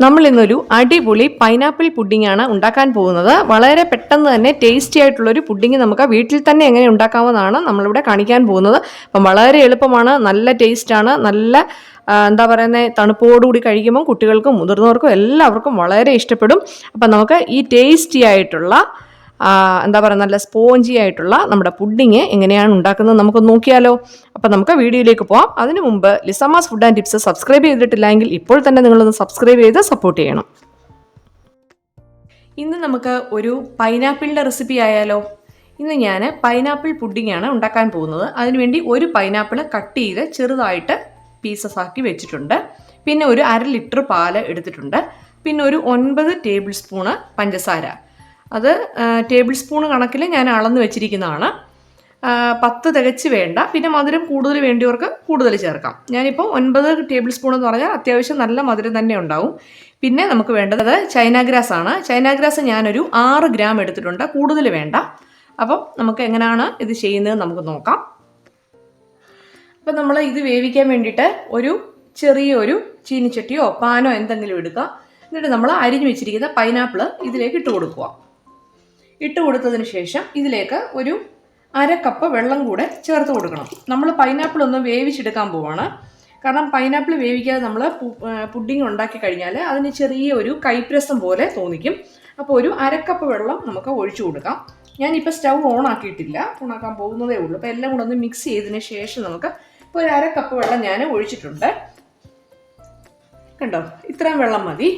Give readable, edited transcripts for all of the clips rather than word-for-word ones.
നമ്മൾ ഇന്നൊരു അടിപൊളി പൈനാപ്പിൾ പുഡിംഗാണ് ഉണ്ടാക്കാൻ പോകുന്നത്. വളരെ പെട്ടെന്ന് തന്നെ ടേസ്റ്റി ആയിട്ടുള്ളൊരു പുഡിംഗ് നമുക്ക് വീട്ടിൽ തന്നെ എങ്ങനെ ഉണ്ടാക്കാമെന്നാണ് നമ്മളിവിടെ കാണിക്കാൻ പോകുന്നത്. അപ്പം വളരെ എളുപ്പമാണ്, നല്ല ടേസ്റ്റാണ്, നല്ല എന്താ പറയുന്നത്, തണുപ്പോടുകൂടി കഴിക്കുമ്പോൾ കുട്ടികൾക്കും മുതിർന്നവർക്കും എല്ലാവർക്കും വളരെ ഇഷ്ടപ്പെടും. അപ്പം നമുക്ക് ഈ ടേസ്റ്റി ആയിട്ടുള്ള എന്താ പറയുക, നല്ല സ്പോഞ്ചി ആയിട്ടുള്ള നമ്മുടെ പുഡിങ് എങ്ങനെയാണ് ഉണ്ടാക്കുന്നത് നമുക്ക് നോക്കിയാലോ. അപ്പം നമുക്ക് വീഡിയോയിലേക്ക് പോകാം. അതിനു മുമ്പ് ലിസമ്മാസ് ഫുഡ് ആൻഡ് ടിപ്സ് സബ്സ്ക്രൈബ് ചെയ്തിട്ടില്ലെങ്കിൽ ഇപ്പോൾ തന്നെ നിങ്ങളൊന്ന് സബ്സ്ക്രൈബ് ചെയ്ത് സപ്പോർട്ട് ചെയ്യണം. ഇന്ന് നമുക്ക് ഒരു പൈനാപ്പിളിൻ്റെ റെസിപ്പി ആയാലോ. ഇന്ന് ഞാൻ പൈനാപ്പിൾ പുഡിങ്ങാണ് ഉണ്ടാക്കാൻ പോകുന്നത്. അതിനുവേണ്ടി ഒരു പൈനാപ്പിൾ കട്ട് ചെയ്ത് ചെറുതായിട്ട് പീസസ് ആക്കി വെച്ചിട്ടുണ്ട്. പിന്നെ ഒരു 1/2 ലിറ്റർ പാല് എടുത്തിട്ടുണ്ട്. പിന്നെ ഒരു 9 ടേബിൾ സ്പൂണ് പഞ്ചസാര. അത് ടേബിൾ സ്പൂൺ കണക്കിൽ ഞാൻ അളന്ന് വെച്ചിരിക്കുന്നതാണ്. 10 തികച്ച് വേണ്ട. പിന്നെ മധുരം കൂടുതൽ വേണ്ടിയവർക്ക് കൂടുതൽ ചേർക്കാം. ഞാനിപ്പോൾ 9 ടേബിൾ സ്പൂൺ എന്ന് പറഞ്ഞാൽ അത്യാവശ്യം നല്ല മധുരം തന്നെ ഉണ്ടാവും. പിന്നെ നമുക്ക് വേണ്ടത് ചൈന ഗ്രാസ് ആണ്. ചൈന ഗ്രാസ് ഞാനൊരു 6 ഗ്രാം എടുത്തിട്ടുണ്ട്, കൂടുതൽ വേണ്ട. അപ്പം നമുക്ക് എങ്ങനെയാണ് ഇത് ചെയ്യുന്നത് നമുക്ക് നോക്കാം. അപ്പം നമ്മൾ ഇത് വേവിക്കാൻ വേണ്ടിയിട്ട് ഒരു ചെറിയൊരു ചീനിച്ചട്ടിയോ പാനോ എന്തെങ്കിലും എടുക്കുക. എന്നിട്ട് നമ്മൾ അരിഞ്ഞു വെച്ചിരിക്കുന്ന പൈനാപ്പിൾ ഇതിലേക്ക് ഇട്ട് കൊടുക്കുക. ഇട്ട് കൊടുത്തതിന് ശേഷം ഇതിലേക്ക് ഒരു 1/2 കപ്പ് വെള്ളം കൂടെ ചേർത്ത് കൊടുക്കണം. നമ്മൾ പൈനാപ്പിൾ ഒന്ന് വേവിച്ചെടുക്കാൻ പോവാണ്. കാരണം പൈനാപ്പിൾ വേവിക്കാതെ നമ്മൾ പുഡിംഗ് ഉണ്ടാക്കി കഴിഞ്ഞാൽ അതിന് ചെറിയൊരു കൈപ്രസം പോലെ തോന്നിക്കും. അപ്പോൾ ഒരു 1/2 കപ്പ് വെള്ളം നമുക്ക് ഒഴിച്ചു കൊടുക്കാം. ഞാനിപ്പോൾ സ്റ്റൗ ഓൺ ആക്കിയിട്ടില്ല, ഓണാക്കാൻ പോകുന്നതേ ഉള്ളൂ. അപ്പോൾ എല്ലാം കൂടെ ഒന്ന് മിക്സ് ചെയ്തതിന് ശേഷം നമുക്ക് ഇപ്പോൾ ഒരു 1/2 കപ്പ് വെള്ളം ഞാൻ ഒഴിച്ചിട്ടുണ്ട്. കണ്ടോ, ഇത്രയും വെള്ളം മതി.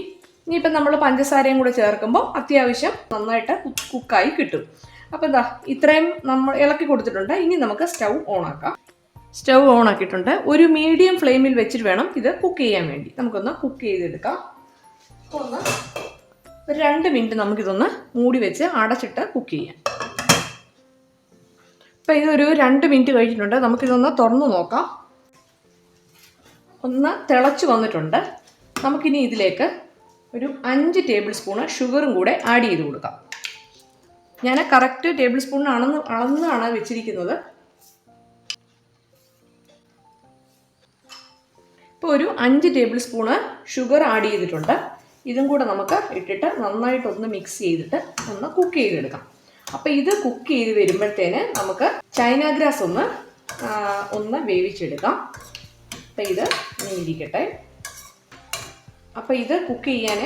ഇനിയിപ്പം നമ്മൾ പഞ്ചസാരയും കൂടെ ചേർക്കുമ്പോൾ അത്യാവശ്യം നന്നായിട്ട് കുക്കായി കിട്ടും. അപ്പോൾ എന്താ ഇത്രയും നമ്മൾ ഇളക്കി കൊടുത്തിട്ടുണ്ട്. ഇനി നമുക്ക് സ്റ്റൗ ഓൺ ആക്കാം. സ്റ്റൗ ഓൺ ആക്കിയിട്ടുണ്ട്. ഒരു മീഡിയം ഫ്ലെയിമിൽ വെച്ചിട്ട് വേണം ഇത് കുക്ക് ചെയ്യാൻ വേണ്ടി. നമുക്കൊന്ന് കുക്ക് ചെയ്തെടുക്കാം. ഒരു 2 മിനിറ്റ് നമുക്കിതൊന്ന് മൂടി വെച്ച് അടച്ചിട്ട് കുക്ക് ചെയ്യാം. അപ്പോൾ ഇതൊരു 2 മിനിറ്റ് കഴിഞ്ഞിട്ടുണ്ട്. നമുക്കിതൊന്ന് തുറന്നു നോക്കാം. ഒന്ന് തിളച്ച് വന്നിട്ടുണ്ട്. നമുക്കിനി ഇതിലേക്ക് ഒരു 5 ടേബിൾ സ്പൂണ് ഷുഗറും കൂടെ ആഡ് ചെയ്ത് കൊടുക്കാം. ഞാൻ കറക്റ്റ് ടേബിൾ സ്പൂൺ അളന്നാണ് വെച്ചിരിക്കുന്നത്. ഇപ്പോൾ ഒരു 5 ടേബിൾ സ്പൂണ് ഷുഗർ ആഡ് ചെയ്തിട്ടുണ്ട്. ഇതും കൂടെ നമുക്ക് ഇട്ടിട്ട് നന്നായിട്ടൊന്ന് മിക്സ് ചെയ്തിട്ട് ഒന്ന് കുക്ക് ചെയ്തെടുക്കാം. അപ്പോൾ ഇത് കുക്ക് ചെയ്ത് വരുമ്പോഴത്തേന് നമുക്ക് ചൈന ഗ്രാസ് ഒന്ന് വേവിച്ചെടുക്കാം. അപ്പോൾ ഇത് ഇരിക്കട്ടെ. അപ്പോൾ ഇത് കുക്ക് ചെയ്യാൻ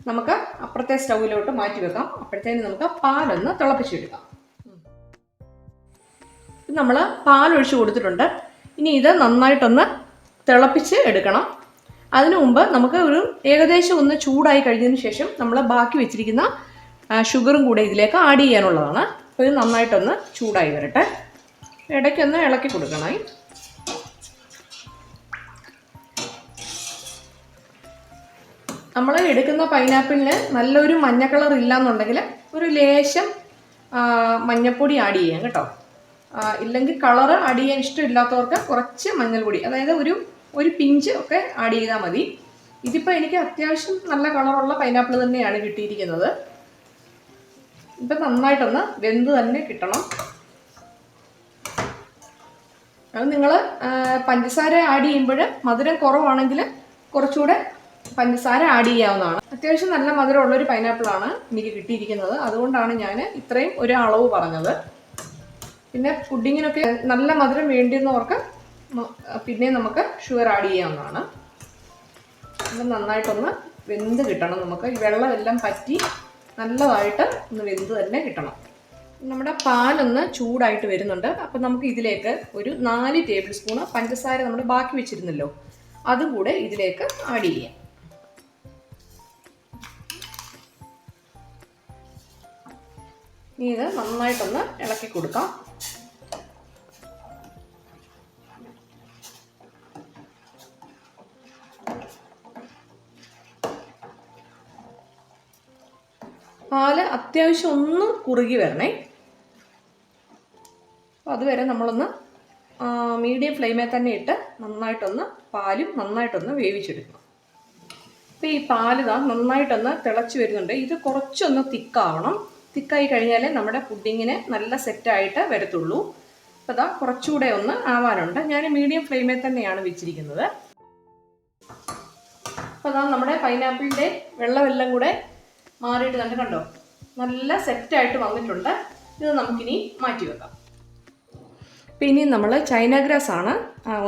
നമുക്ക് അപ്പുറത്തെ സ്റ്റൗവിലോട്ട് മാറ്റി വെക്കാം. അപ്പോഴത്തേന് നമുക്ക് പാലൊന്ന് തിളപ്പിച്ചെടുക്കാം. നമ്മൾ പാലൊഴിച്ച് കൊടുത്തിട്ടുണ്ട്. ഇനി ഇത് നന്നായിട്ടൊന്ന് തിളപ്പിച്ച് എടുക്കണം. അതിനു മുമ്പ് നമുക്ക് ഒരു ഏകദേശം ഒന്ന് ചൂടായി കഴിഞ്ഞതിന് ശേഷം നമ്മൾ ബാക്കി വെച്ചിരിക്കുന്ന ഷുഗറും കൂടെ ഇതിലേക്ക് ആഡ് ചെയ്യാനുള്ളതാണ്. അപ്പോൾ ഇത് നന്നായിട്ടൊന്ന് ചൂടായി വരട്ടെ. ഇടയ്ക്കൊന്ന് ഇളക്കി കൊടുക്കണം. നമ്മൾ എടുക്കുന്ന പൈനാപ്പിളിന് നല്ലൊരു മഞ്ഞ കളർ ഇല്ലയെന്നുണ്ടെങ്കിൽ ഒരു ലേശം മഞ്ഞൾപ്പൊടി ആഡ് ചെയ്യാം കേട്ടോ. ഇല്ലെങ്കിൽ കളറ് ആഡ് ചെയ്യാൻ ഇഷ്ടമില്ലാത്തവർക്ക് കുറച്ച് മഞ്ഞൾപ്പൊടി, അതായത് ഒരു പിഞ്ച് ഒക്കെ ആഡ് ചെയ്താൽ മതി. ഇതിപ്പോൾ എനിക്ക് അത്യാവശ്യം നല്ല കളറുള്ള പൈനാപ്പിൾ തന്നെയാണ് കിട്ടിയിരിക്കുന്നത്. ഇപ്പം നന്നായിട്ടൊന്ന് വെന്ത് തന്നെ കിട്ടണം. അത് നിങ്ങൾ പഞ്ചസാര ആഡ് ചെയ്യുമ്പോൾ മധുരം കുറവാണെങ്കിൽ കുറച്ചുകൂടെ പഞ്ചസാര ആഡ് ചെയ്യാവുന്നതാണ്. അത്യാവശ്യം നല്ല മധുരമുള്ളൊരു പൈനാപ്പിളാണ് എനിക്ക് കിട്ടിയിരിക്കുന്നത്. അതുകൊണ്ടാണ് ഞാൻ ഇത്രയും ഒരു അളവ് പറഞ്ഞത്. പിന്നെ പുഡിങ്ങിനൊക്കെ നല്ല മധുരം വേണ്ടുന്നവർക്ക് പിന്നെ നമുക്ക് ഷുഗർ ആഡ് ചെയ്യാവുന്നതാണ്. അപ്പം നന്നായിട്ടൊന്ന് വെന്ത് കിട്ടണം. നമുക്ക് ഈ വെള്ളമെല്ലാം പറ്റി നല്ലതായിട്ട് ഒന്ന് വെന്ത് തന്നെ കിട്ടണം. നമ്മുടെ പാലൊന്ന് ചൂടായിട്ട് വരുന്നുണ്ട്. അപ്പം നമുക്ക് ഇതിലേക്ക് ഒരു 4 ടേബിൾ സ്പൂണ് പഞ്ചസാര നമ്മൾ ബാക്കി വെച്ചിരുന്നല്ലോ, അതും കൂടെ ഇതിലേക്ക് ആഡ് ചെയ്യാം. ഇനി ഇത് നന്നായിട്ടൊന്ന് ഇളക്കി കൊടുക്കാം. പാല് അത്യാവശ്യം ഒന്ന് കുറുകി വരണേ. അപ്പോൾ അതുവരെ നമ്മളൊന്ന് മീഡിയം ഫ്ലെയിമിൽ തന്നെ ഇട്ട് പാലും നന്നായിട്ടൊന്ന് വേവിച്ചെടുക്കണം. അപ്പോൾ ഈ പാല് നന്നായിട്ടൊന്ന് തിളച്ച് വരുന്നുണ്ട്. ഇത് കുറച്ചൊന്ന് തിക്കാവണം. തിക്കായി കഴിഞ്ഞാലേ നമ്മുടെ പുഡിങ്ങിന് നല്ല സെറ്റായിട്ട് വരത്തുള്ളൂ. അപ്പോൾ കുറച്ചുകൂടെ ഒന്ന് ആവാനുണ്ട്. ഞാൻ മീഡിയം ഫ്ലെയിമിൽ തന്നെയാണ് വെച്ചിരിക്കുന്നത്. അപ്പോൾ അതാ നമ്മുടെ പൈനാപ്പിളിൻ്റെ വെള്ളമെല്ലാം കൂടെ മാറിയിട്ട് തന്നെ കണ്ടോ, നല്ല സെറ്റായിട്ട് വന്നിട്ടുണ്ട്. ഇത് നമുക്കിനി മാറ്റി വെക്കാം. അപ്പോൾ ഇനി നമ്മൾ ചൈന ഗ്രാസ് ആണ്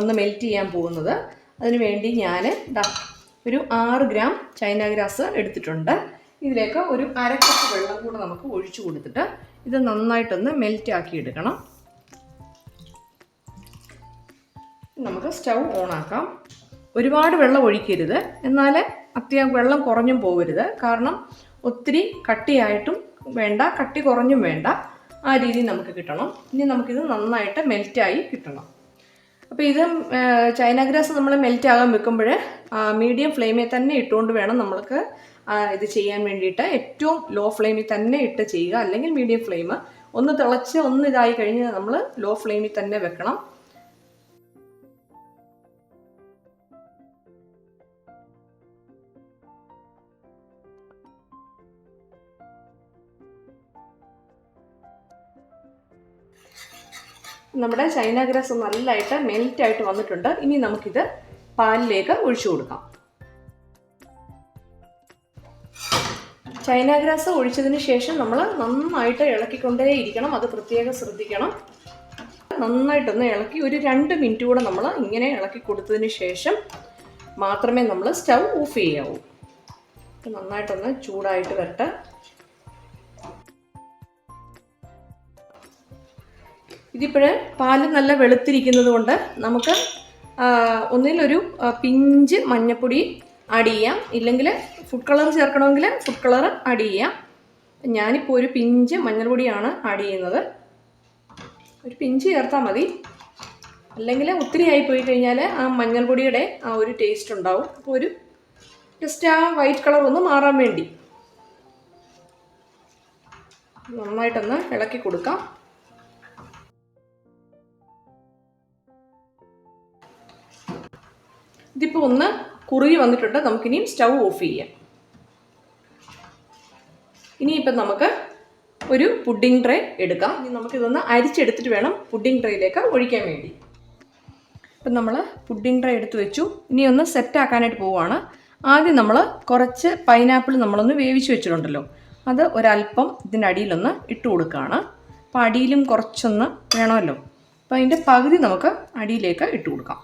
ഒന്ന് മെൽറ്റ് ചെയ്യാൻ പോകുന്നത്. അതിന് വേണ്ടി ഞാൻ ഒരു 6 ഗ്രാം ചൈന ഗ്രാസ് എടുത്തിട്ടുണ്ട്. ഇതിലേക്ക് ഒരു 1/2 കപ്പ് വെള്ളം കൂടെ നമുക്ക് ഒഴിച്ചു കൊടുത്തിട്ട് ഇത് നന്നായിട്ടൊന്ന് മെൽറ്റ് ആക്കി എടുക്കണം. നമുക്ക് സ്റ്റൗ ഓണാക്കാം. ഒരുപാട് വെള്ളം ഒഴിക്കരുത്, എന്നാൽ വെള്ളം കുറഞ്ഞും പോകരുത്. കാരണം ഒത്തിരി കട്ടിയായിട്ടും വേണ്ട, കട്ടി കുറഞ്ഞും വേണ്ട, ആ രീതിയിൽ നമുക്ക് കിട്ടണം. ഇനി നമുക്കിത് നന്നായിട്ട് മെൽറ്റായി കിട്ടണം. അപ്പോൾ ഇത് ചൈന ഗ്രാസ് നമ്മൾ മെൽറ്റ് ആകാൻ വെക്കുമ്പോൾ മീഡിയം ഫ്ലെയിമിൽ തന്നെ ഇട്ടുകൊണ്ട് വേണം നമ്മൾക്ക് ഇത് ചെയ്യാൻ വേണ്ടിയിട്ട്. ഏറ്റവും ലോ ഫ്ലെയിമിൽ തന്നെ ഇട്ട് ചെയ്യുക, അല്ലെങ്കിൽ മീഡിയം ഫ്ലെയിം. ഒന്ന് തിളച്ച് ഒന്ന് ഇതായി കഴിഞ്ഞാൽ നമ്മൾ ലോ ഫ്ലെയിമിൽ തന്നെ വെക്കണം. നമ്മുടെ ചൈന ഗ്രാസ് നല്ലതായിട്ട് മെൽറ്റായിട്ട് വന്നിട്ടുണ്ട്. ഇനി നമുക്കിത് പാലിലേക്ക് ഒഴിച്ചു കൊടുക്കാം. ചൈന ഗ്രാസ് ഒഴിച്ചതിന് ശേഷം നമ്മൾ നന്നായിട്ട് ഇളക്കിക്കൊണ്ടേയിരിക്കണം. അത് പ്രത്യേകം ശ്രദ്ധിക്കണം. നന്നായിട്ടൊന്ന് ഇളക്കി ഒരു 2 മിനിറ്റ് കൂടെ നമ്മൾ ഇങ്ങനെ ഇളക്കി കൊടുത്തതിന് ശേഷം മാത്രമേ നമ്മൾ സ്റ്റൗ ഓഫ് ചെയ്യാവൂ. നന്നായിട്ടൊന്ന് ചൂടായിട്ട് വരട്ടെ. ഇതിപ്പോഴ് പാല് നല്ല വെളുത്തിരിക്കുന്നത് കൊണ്ട് നമുക്ക് ഒന്നിലൊരു പിഞ്ച് മഞ്ഞൾപ്പൊടി ആഡ് ചെയ്യാം, ഇല്ലെങ്കിൽ ഫുഡ് കളർ ചേർക്കണമെങ്കിൽ ഫുഡ് കളർ ആഡ് ചെയ്യാം. ഞാനിപ്പോൾ ഒരു പിഞ്ച് മഞ്ഞൾപ്പൊടിയാണ് ആഡ് ചെയ്യുന്നത്. ഒരു പിഞ്ച് ചേർത്താൽ മതി, അല്ലെങ്കിൽ ഒത്തിരി ആയിപ്പോയി കഴിഞ്ഞാൽ ആ മഞ്ഞൾപ്പൊടിയുടെ ആ ഒരു ടേസ്റ്റ് ഉണ്ടാവും. അപ്പോൾ ഒരു ജസ്റ്റ് ആ വൈറ്റ് കളർ ഒന്ന് മാറാൻ വേണ്ടി നന്നായിട്ടൊന്ന് ഇളക്കി കൊടുക്കാം. ഇതിപ്പോൾ ഒന്ന് കുറുകി വന്നിട്ടുണ്ട്. നമുക്കിനിയും സ്റ്റൗ ഓഫ് ചെയ്യാം. ഇനിയിപ്പം നമുക്ക് ഒരു പുഡിംഗ് ട്രേ എടുക്കാം. ഇനി നമുക്കിതൊന്ന് അരിച്ചെടുത്തിട്ട് വേണം പുഡിംഗ് ട്രേയിലേക്ക് ഒഴിക്കാൻ വേണ്ടി. ഇപ്പം നമ്മൾ പുഡിംഗ് ട്രേ എടുത്ത് വെച്ചു. ഇനി ഒന്ന് സെറ്റാക്കാനായിട്ട് പോവുകയാണ്. ആദ്യം നമ്മൾ കുറച്ച് പൈനാപ്പിൾ നമ്മളൊന്ന് വേവിച്ച് വെച്ചിട്ടുണ്ടല്ലോ, അത് ഒരല്പം ഇതിൻ്റെ അടിയിലൊന്ന് ഇട്ട് കൊടുക്കുകയാണ്. അപ്പോൾ അടിയിലും കുറച്ചൊന്ന് വേണമല്ലോ, അപ്പോൾ അതിൻ്റെ പകുതി നമുക്ക് അടിയിലേക്ക് ഇട്ട് കൊടുക്കാം.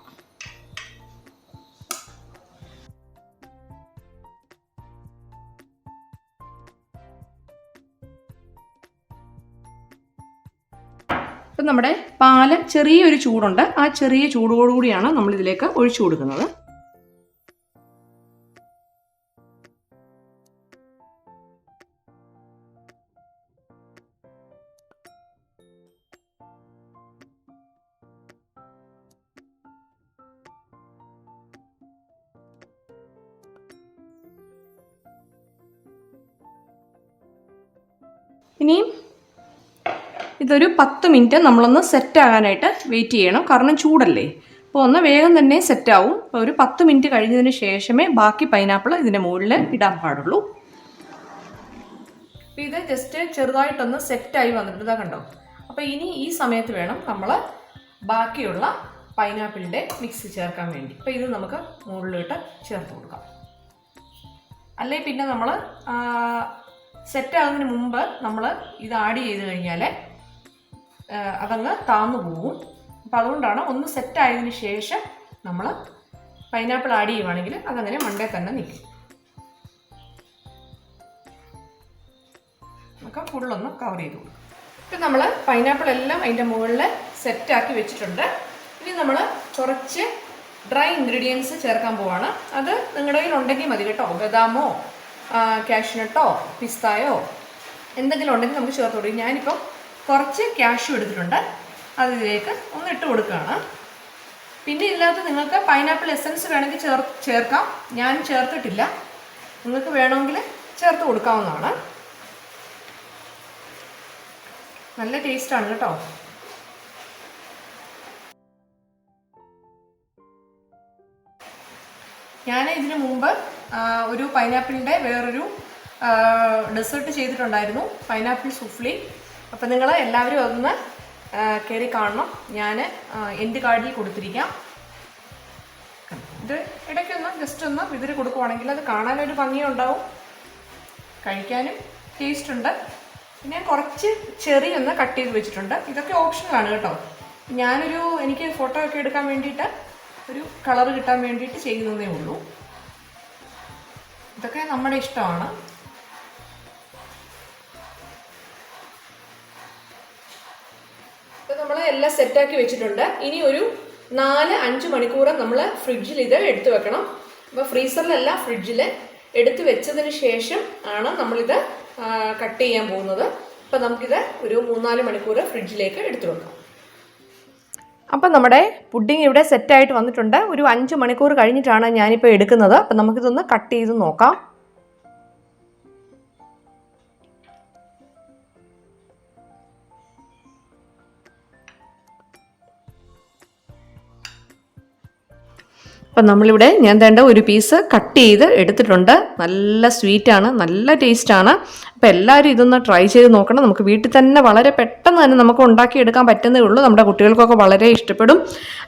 ഇപ്പം നമ്മുടെ പാല് ചെറിയൊരു ചൂടുണ്ട്. ആ ചെറിയ ചൂടോടുകൂടിയാണ് നമ്മളിതിലേക്ക് ഒഴിച്ചു കൊടുക്കുന്നത്. ഇനിയും ഇതൊരു 10 മിനിറ്റ് നമ്മളൊന്ന് സെറ്റാകാനായിട്ട് വെയിറ്റ് ചെയ്യണം. കാരണം ചൂടല്ലേ, അപ്പോൾ ഒന്ന് വേഗം തന്നെ സെറ്റാവും. അപ്പോൾ ഒരു 10 മിനിറ്റ് കഴിഞ്ഞതിന് ശേഷമേ ബാക്കി പൈനാപ്പിൾ ഇതിൻ്റെ മുകളിൽ ഇടാൻ പാടുള്ളൂ. അപ്പോൾ ഇത് ജസ്റ്റ് ചെറുതായിട്ടൊന്ന് സെറ്റായി വന്നിട്ട് ഇതാ കണ്ടോ. അപ്പോൾ ഇനി ഈ സമയത്ത് വേണം നമ്മൾ ബാക്കിയുള്ള പൈനാപ്പിളിൻ്റെ മിക്സ് ചേർക്കാൻ വേണ്ടി. അപ്പോൾ ഇത് നമുക്ക് മുകളിലിട്ട് ചേർത്ത് കൊടുക്കാം. അല്ലേ പിന്നെ നമ്മൾ സെറ്റാകുന്നതിന് മുമ്പ് നമ്മൾ ഇത് ആഡ് ചെയ്ത് കഴിഞ്ഞാൽ അതങ്ങ് താന്നു പോകും. അപ്പോൾ അതുകൊണ്ടാണ് ഒന്ന് സെറ്റായതിന് ശേഷം നമ്മൾ പൈനാപ്പിൾ ആഡ് ചെയ്യുവാണെങ്കിൽ അതങ്ങനെ മണ്ടേ തന്നെ നിൽക്കും. നമുക്ക് ഫുള്ളൊന്ന് കവർ ചെയ്ത് കൊടുക്കും. ഇപ്പം നമ്മൾ പൈനാപ്പിൾ എല്ലാം അതിൻ്റെ മുകളിൽ സെറ്റാക്കി വെച്ചിട്ടുണ്ട്. ഇനി നമ്മൾ കുറച്ച് ഡ്രൈ ഇൻഗ്രീഡിയൻസ് ചേർക്കാൻ പോവാണ്. അത് നിങ്ങളുടെ കയ്യിൽ ഉണ്ടെങ്കിൽ മതി കേട്ടോ. ബദാമോ കാഷ്യൂനട്ടോ പിസ്തായോ എന്തെങ്കിലും ഉണ്ടെങ്കിൽ നമുക്ക് ചേർത്ത് കൊടുക്കും. ഞാനിപ്പം കുറച്ച് കാഷ്യൂ എടുത്തിട്ടുണ്ട്, അതിലേക്ക് ഒന്ന് ഇട്ട് കൊടുക്കുകയാണ്. പിന്നെ ഇതിനകത്ത് നിങ്ങൾക്ക് പൈനാപ്പിൾ എസൻസ് വേണമെങ്കിൽ ചേർക്കാം. ഞാൻ ചേർത്തിട്ടില്ല, നിങ്ങൾക്ക് വേണമെങ്കിൽ ചേർത്ത് കൊടുക്കാവുന്നതാണ്. നല്ല ടേസ്റ്റാണ് കേട്ടോ. ഞാൻ ഇതിനു മുമ്പ് ഒരു പൈനാപ്പിളിൻ്റെ വേറൊരു ഡെസേർട്ട് ചെയ്തിട്ടുണ്ടായിരുന്നു, പൈനാപ്പിൾ സുഫ്ലി. അപ്പം നിങ്ങൾ എല്ലാവരും അതൊന്ന് കയറി കാണണം. ഞാൻ എൻ്റെ കാർഡിൽ കൊടുത്തിരിക്കാം. ഇത് ഇടയ്ക്കൊന്ന് ജസ്റ്റ് ഒന്ന് വിതിരി കൊടുക്കുവാണെങ്കിൽ അത് കാണാനൊരു ഭംഗിയുണ്ടാവും, കഴിക്കാനും ടേസ്റ്റ് ഉണ്ട്. പിന്നെ കുറച്ച് ചെറി ഒന്ന് കട്ട് ചെയ്ത് വെച്ചിട്ടുണ്ട്. ഇതൊക്കെ ഓപ്ഷണലാണ് കേട്ടോ. എനിക്ക് ഫോട്ടോ ഒക്കെ എടുക്കാൻ വേണ്ടിയിട്ട് ഒരു കളർ കിട്ടാൻ വേണ്ടിയിട്ട് ചെയ്യുന്നതേ ഉള്ളൂ. ഇതൊക്കെ നമ്മുടെ ഇഷ്ടമാണ്. ഇപ്പം നമ്മൾ എല്ലാം സെറ്റാക്കി വെച്ചിട്ടുണ്ട്. ഇനി ഒരു 4-5 മണിക്കൂർ നമ്മൾ ഫ്രിഡ്ജിൽ ഇത് എടുത്തു വെക്കണം. അപ്പോൾ ഫ്രീസറിലല്ല, ഫ്രിഡ്ജിൽ എടുത്തു വെച്ചതിന് ശേഷം ആണ് നമ്മളിത് കട്ട് ചെയ്യാൻ പോകുന്നത്. അപ്പം നമുക്കിത് ഒരു 3-4 മണിക്കൂർ ഫ്രിഡ്ജിലേക്ക് എടുത്തു വെക്കാം. അപ്പം നമ്മുടെ പുഡിംഗ് ഇവിടെ സെറ്റായിട്ട് വന്നിട്ടുണ്ട്. ഒരു 5 മണിക്കൂർ കഴിഞ്ഞിട്ടാണ് ഞാനിപ്പോൾ എടുക്കുന്നത്. അപ്പം നമുക്കിതൊന്ന് കട്ട് ചെയ്ത് നോക്കാം. അപ്പം നമ്മളിവിടെ ഞാൻ വേണ്ട ഒരു പീസ് കട്ട് ചെയ്ത് എടുത്തിട്ടുണ്ട്. നല്ല സ്വീറ്റാണ്, നല്ല ടേസ്റ്റാണ്. അപ്പോൾ എല്ലാവരും ഇതൊന്ന് ട്രൈ ചെയ്ത് നോക്കണം. നമുക്ക് വീട്ടിൽ തന്നെ വളരെ പെട്ടെന്ന് തന്നെ നമുക്ക് ഉണ്ടാക്കിയെടുക്കാൻ പറ്റുന്നേ ഉള്ളൂ. നമ്മുടെ കുട്ടികൾക്കൊക്കെ വളരെ ഇഷ്ടപ്പെടും.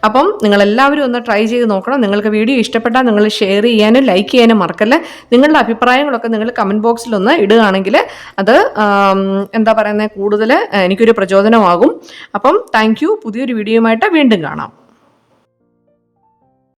അപ്പം നിങ്ങളെല്ലാവരും ഒന്ന് ട്രൈ ചെയ്ത് നോക്കണം. നിങ്ങൾക്ക് വീഡിയോ ഇഷ്ടപ്പെട്ടാൽ നിങ്ങൾ ഷെയർ ചെയ്യാനും ലൈക്ക് ചെയ്യാനും മറക്കല്ലേ. നിങ്ങളുടെ അഭിപ്രായങ്ങളൊക്കെ നിങ്ങൾ കമൻറ്റ് ബോക്സിലൊന്ന് ഇടുകയാണെങ്കിൽ അത് കൂടുതൽ എനിക്കൊരു പ്രചോദനമാകും. അപ്പം താങ്ക് യു. പുതിയൊരു വീഡിയോയുമായിട്ട് വീണ്ടും കാണാം.